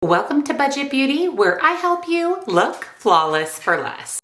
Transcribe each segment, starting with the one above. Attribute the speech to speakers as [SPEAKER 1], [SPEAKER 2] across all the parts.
[SPEAKER 1] Welcome to Budget Beauty, where I help you look flawless for less.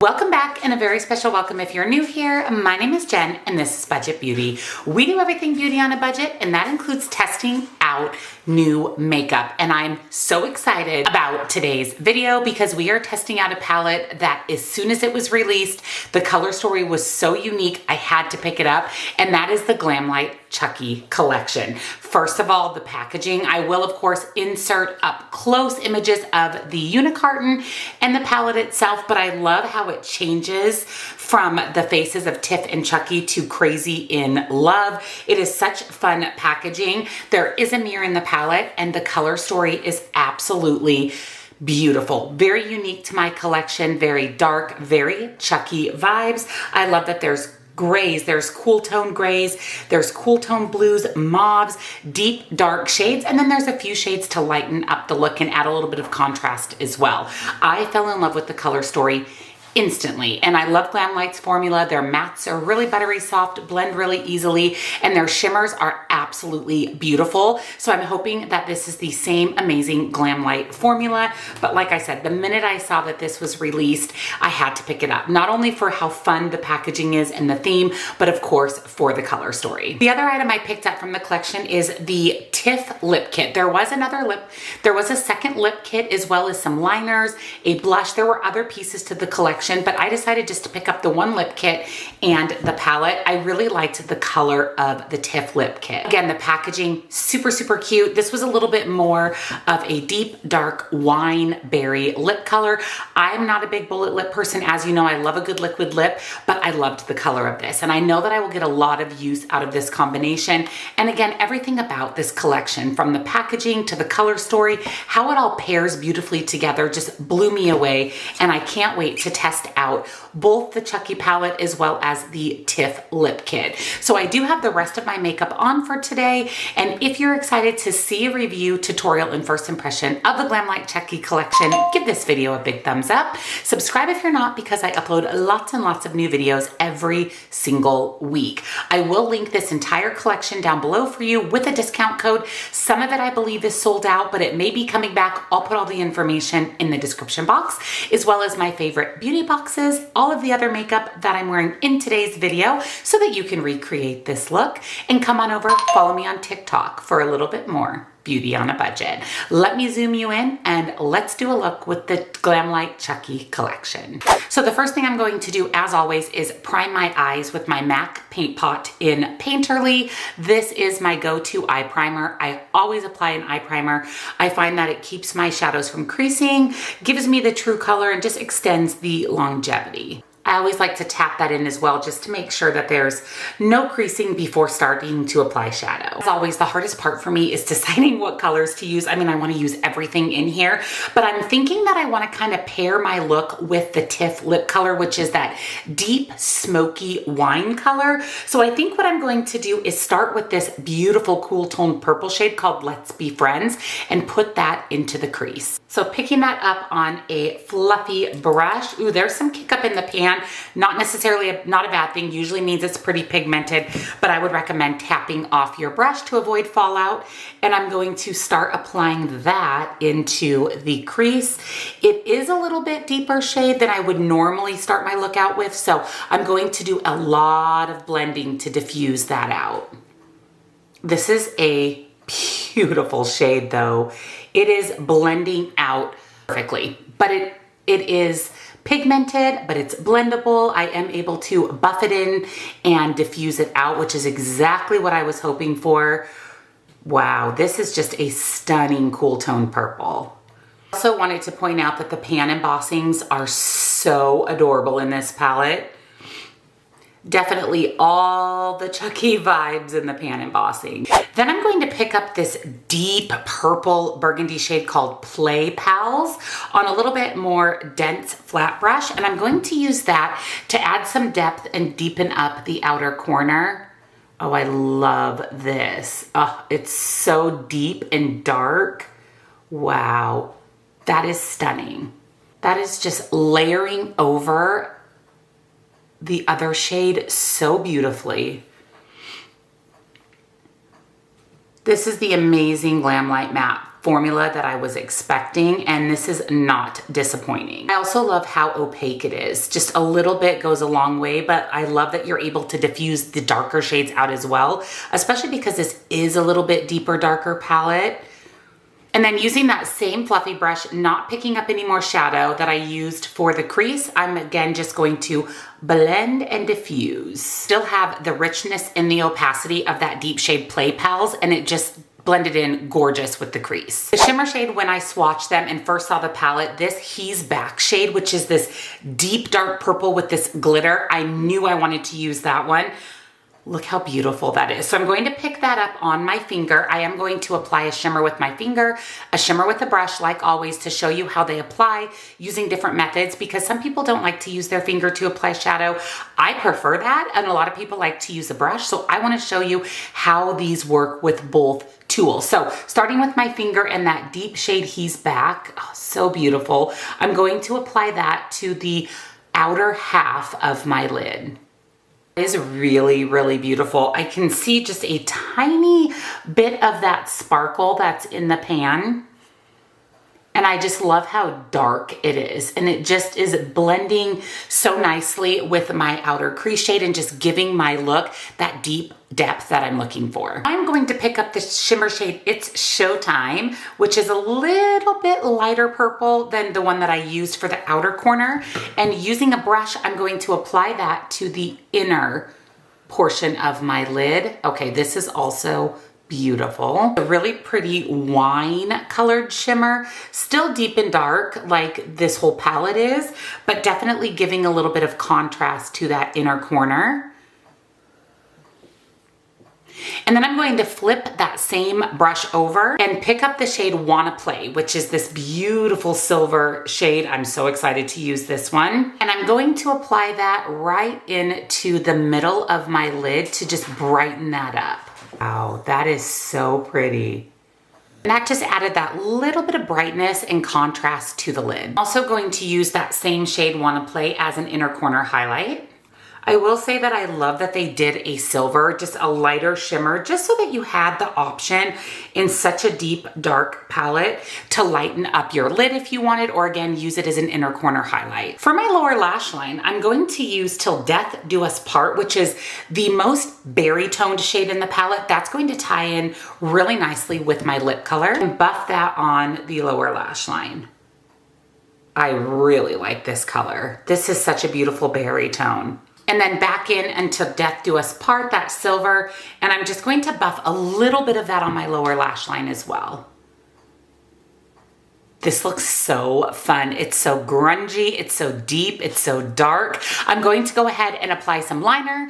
[SPEAKER 1] Welcome back, and a very special welcome if you're new here. My name is Jen and this is Budget Beauty. We do everything beauty on a budget, and that includes testing out new makeup. And I'm so excited about today's video because we are testing out a palette that as soon as it was released, the color story was so unique, I had to pick it up, and that is the Glamlite Chucky collection. First of all, the packaging. I will, of course, insert up close images of the unicarton and the palette itself, but I love how it changes from the faces of Tiff and Chucky to Crazy in Love. It is such fun packaging. There is a mirror in the palette, and the color story is absolutely beautiful. Very unique to my collection, very dark, very Chucky vibes. I love that there's grays, there's cool tone grays, there's cool tone blues, mauves, deep dark shades, and then there's a few shades to lighten up the look and add a little bit of contrast as well. I fell in love with the color story instantly, and I love Glamlite's formula. Their mattes are really buttery soft, blend really easily, and their shimmers are absolutely beautiful. So I'm hoping that this is the same amazing Glamlite formula, but like I said, the minute I saw that this was released, I had to pick it up, not only for how fun the packaging is and the theme, but of course for the color story. The other item I picked up from the collection is the Tiff lip kit. There was a second lip kit, as well as some liners, a blush. There were other pieces to the collection, but I decided just to pick up the one lip kit and the palette. I really liked the color of the Tiff lip kit. Again, the packaging, super, super cute. This was a little bit more of a deep, dark wine berry lip color. I'm not a big bullet lip person. As you know, I love a good liquid lip, but I loved the color of this. And I know that I will get a lot of use out of this combination. And again, everything about this collection, from the packaging to the color story, how it all pairs beautifully together, just blew me away. And I can't wait to test out both the Chucky palette as well as the Tiff lip kit. So I do have the rest of my makeup on for today, and if you're excited to see a review, tutorial, and first impression of the Glamlite Chucky collection, give this video a big thumbs up. Subscribe if you're not, because I upload lots and lots of new videos every single week. I will link this entire collection down below for you with a discount code. Some of it I believe is sold out, but it may be coming back. I'll put all the information in the description box, as well as my favorite beauty boxes, all of the other makeup that I'm wearing in today's video, so that you can recreate this look. And come on over, follow me on TikTok for a little bit more beauty on a budget. Let me zoom you in and let's do a look with the Glamlite Chucky collection. So the first thing I'm going to do, as always, is prime my eyes with my MAC Paint Pot in Painterly. This is my go-to eye primer. I always apply an eye primer. I find that it keeps my shadows from creasing, gives me the true color, and just extends the longevity. I always like to tap that in as well, just to make sure that there's no creasing before starting to apply shadow. As always, the hardest part for me is deciding what colors to use. I mean, I want to use everything in here, but I'm thinking that I want to kind of pair my look with the Tiff lip color, which is that deep, smoky wine color. So I think what I'm going to do is start with this beautiful cool tone purple shade called Let's Be Friends and put that into the crease. So picking that up on a fluffy brush. Ooh, there's some kick up in the pan. Not necessarily not a bad thing, usually means it's pretty pigmented, but I would recommend tapping off your brush to avoid fallout. And I'm going to start applying that into the crease. It is a little bit deeper shade than I would normally start my look out with, so I'm going to do a lot of blending to diffuse that out. This is a beautiful shade though. It is blending out perfectly, but it is pigmented, but it's blendable. I am able to buff it in and diffuse it out, which is exactly what I was hoping for. Wow, this is just a stunning cool tone purple. I also wanted to point out that the pan embossings are so adorable in this palette. Definitely all the Chucky vibes in the pan embossing. Then I'm going to pick up this deep purple burgundy shade called Play Pals on a little bit more dense flat brush, and I'm going to use that to add some depth and deepen up the outer corner. Oh, I love this. Oh, it's so deep and dark. Wow, that is stunning. That is just layering over the other shade so beautifully. This is the amazing Glamlite matte formula that I was expecting, and this is not disappointing. I also love how opaque it is. Just a little bit goes a long way, but I love that you're able to diffuse the darker shades out as well, especially because this is a little bit deeper, darker palette. And then using that same fluffy brush, not picking up any more shadow that I used for the crease, I'm again just going to blend and diffuse. Still have the richness and the opacity of that deep shade Play Pals, and it just blended in gorgeous with the crease. The shimmer shade, when I swatched them and first saw the palette, this He's Back shade, which is this deep dark purple with this glitter, I knew I wanted to use that one. Look how beautiful that is. So I'm going to pick that up on my finger. I am going to apply a shimmer with my finger, a shimmer with a brush, like always, to show you how they apply using different methods, because some people don't like to use their finger to apply shadow. I prefer that, and a lot of people like to use a brush. So I want to show you how these work with both tools. So starting with my finger and that deep shade He's Back, oh, so beautiful. I'm going to apply that to the outer half of my lid. Is really, really beautiful. I can see just a tiny bit of that sparkle that's in the pan. And I just love how dark it is. And it just is blending so nicely with my outer crease shade and just giving my look that deep depth that I'm looking for. I'm going to pick up the shimmer shade It's Showtime, which is a little bit lighter purple than the one that I used for the outer corner. And using a brush, I'm going to apply that to the inner portion of my lid. Okay, this is also beautiful. A really pretty wine colored shimmer, still deep and dark like this whole palette is, but definitely giving a little bit of contrast to that inner corner. And then I'm going to flip that same brush over and pick up the shade Wanna Play, which is this beautiful silver shade. I'm so excited to use this one. And I'm going to apply that right into the middle of my lid to just brighten that up. Wow, that is so pretty. And that just added that little bit of brightness and contrast to the lid. I'm also going to use that same shade Wanna Play as an inner corner highlight. I will say that I love that they did a silver, just a lighter shimmer, just so that you had the option in such a deep, dark palette to lighten up your lid if you wanted, or again, use it as an inner corner highlight. For my lower lash line, I'm going to use Till Death Do Us Part, which is the most berry toned shade in the palette. That's going to tie in really nicely with my lip color and buff that on the lower lash line. I really like this color. This is such a beautiful berry tone. And then back in Until Death Do Us Part, that silver, and I'm just going to buff a little bit of that on my lower lash line as well. This looks so fun. It's so grungy, it's so deep, it's so dark. I'm going to go ahead and apply some liner,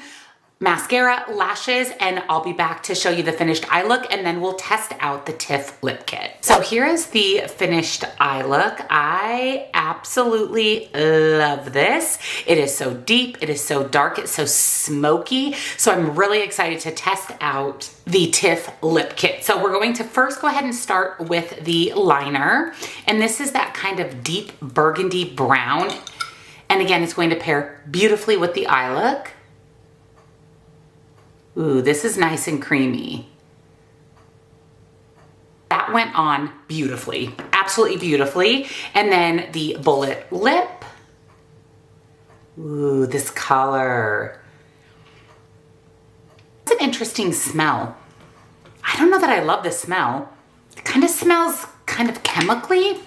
[SPEAKER 1] mascara, lashes, and I'll be back to show you the finished eye look, and then we'll test out the Tiff lip kit. So here is the finished eye look. I absolutely love this. It is so deep, it is so dark, it's so smoky. So I'm really excited to test out the Tiff lip kit. So we're going to first go ahead and start with the liner. And this is that kind of deep burgundy brown. And again, it's going to pair beautifully with the eye look. Ooh, this is nice and creamy. That went on beautifully, absolutely beautifully. And then the bullet lip. Ooh, this color. It's an interesting smell. I don't know that I love the smell. It kind of smells kind of chemically.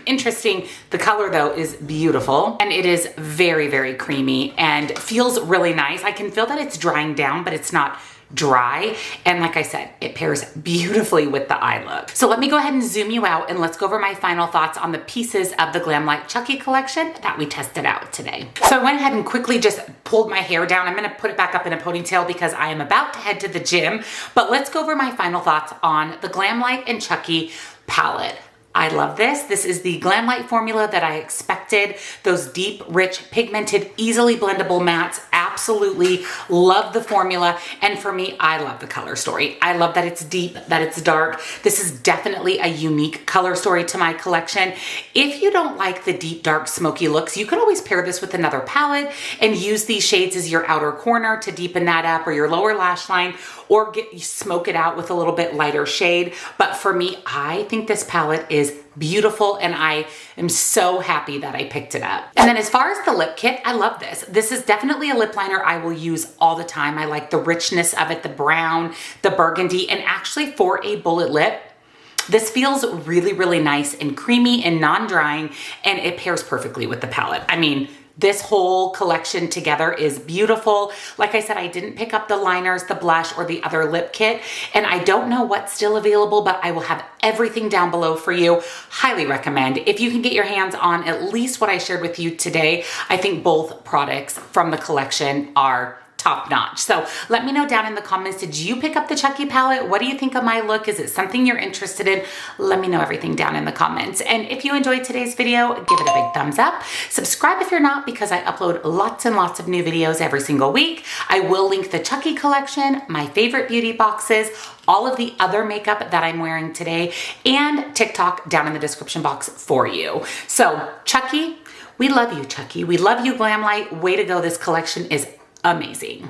[SPEAKER 1] Interesting. The color though is beautiful, and it is very, very creamy and feels really nice. I can feel that it's drying down, but it's not dry. And like I said, it pairs beautifully with the eye look. So let me go ahead and zoom you out, and let's go over my final thoughts on the pieces of the Glamlite Chucky collection that we tested out today. So I went ahead and quickly just pulled my hair down. I'm going to put it back up in a ponytail because I am about to head to the gym, but let's go over my final thoughts on the Glamlite and Chucky palette. I love this. This is the Glamlite formula that I expected. Those deep, rich, pigmented, easily blendable mattes. Absolutely love the formula. And for me, I love the color story. I love that it's deep, that it's dark. This is definitely a unique color story to my collection. If you don't like the deep, dark, smoky looks, you can always pair this with another palette and use these shades as your outer corner to deepen that up, or your lower lash line, or smoke it out with a little bit lighter shade. But for me, I think this palette is beautiful, and I am so happy that I picked it up. And then as far as the lip kit, I love this. This is definitely a lip liner I will use all the time. I like the richness of it, the brown, the burgundy, and actually for a bullet lip, this feels really, really nice and creamy and non-drying, and it pairs perfectly with the palette. I mean, this whole collection together is beautiful. Like I said, I didn't pick up the liners, the blush, or the other lip kit, and I don't know what's still available, but I will have everything down below for you. Highly recommend. If you can get your hands on at least what I shared with you today, I think both products from the collection are top notch. So let me know down in the comments, did you pick up the Chucky palette? What do you think of my look? Is it something you're interested in? Let me know everything down in the comments. And if you enjoyed today's video, give it a big thumbs up. Subscribe if you're not, because I upload lots and lots of new videos every single week. I will link the Chucky collection, my favorite beauty boxes, all of the other makeup that I'm wearing today, and TikTok down in the description box for you. So Chucky, we love you, Chucky. We love you, Glamlite. Way to go. This collection is amazing.